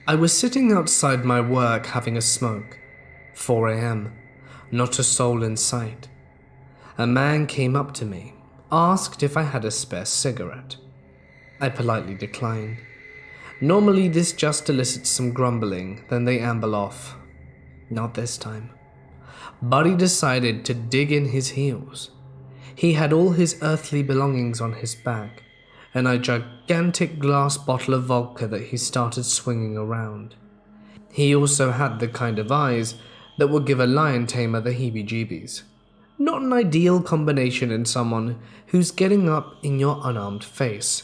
I was sitting outside my work having a smoke. 4 a.m. Not a soul in sight. A man came up to me, asked if I had a spare cigarette. I politely declined. Normally this just elicits some grumbling, then they amble off. Not this time. Buddy decided to dig in his heels. He had all his earthly belongings on his back, and a gigantic glass bottle of vodka that he started swinging around. He also had the kind of eyes that would give a lion tamer the heebie-jeebies. Not an ideal combination in someone who's getting up in your unarmed face.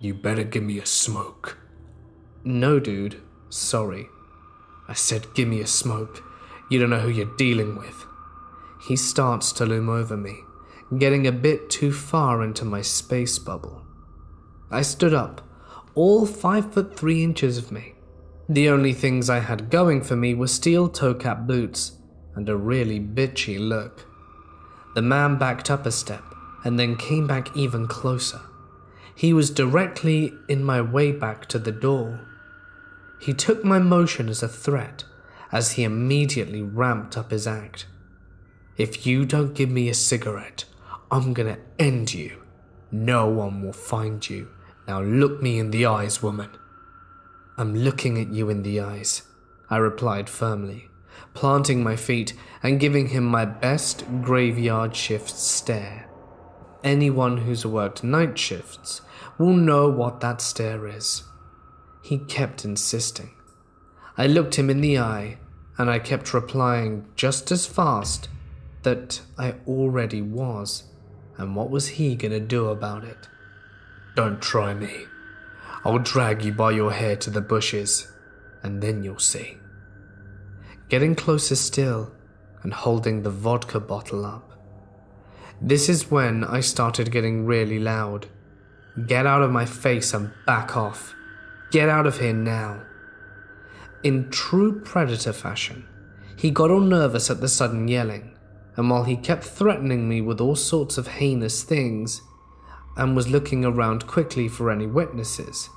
"You better give me a smoke." "No, dude. Sorry." "I said give me a smoke. You don't know who you're dealing with." He starts to loom over me, getting a bit too far into my space bubble. I stood up, all 5'3" of me. The only things I had going for me were steel toe-cap boots and a really bitchy look. The man backed up a step and then came back even closer. He was directly in my way back to the door. He took my motion as a threat as he immediately ramped up his act. "If you don't give me a cigarette, I'm gonna end you. No one will find you. Now look me in the eyes, woman." "I'm looking at you in the eyes," I replied firmly, planting my feet and giving him my best graveyard shift stare. Anyone who's worked night shifts will know what that stare is. He kept insisting. I looked him in the eye, and I kept replying just as fast that I already was, and what was he gonna do about it? "Don't try me. I'll drag you by your hair to the bushes, and then you'll see." Getting closer still and holding the vodka bottle up. This is when I started getting really loud. "Get out of my face and back off. Get out of here now." In true predator fashion, he got all nervous at the sudden yelling, and while he kept threatening me with all sorts of heinous things, and was looking around quickly for any witnesses,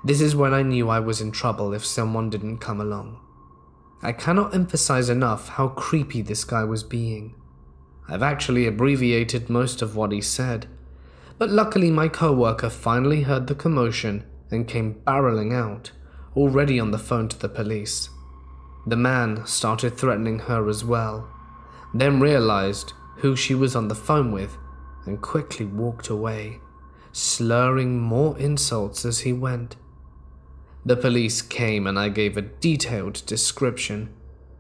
this is when I knew I was in trouble if someone didn't come along. I cannot emphasize enough how creepy this guy was being. I've actually abbreviated most of what he said, but luckily my coworker finally heard the commotion and came barreling out, already on the phone to the police. The man started threatening her as well, then realized who she was on the phone with and quickly walked away, slurring more insults as he went. The police came and I gave a detailed description,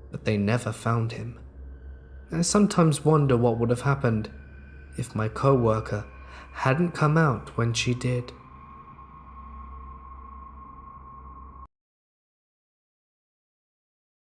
but they never found him. I sometimes wonder what would have happened if my coworker hadn't come out when she did.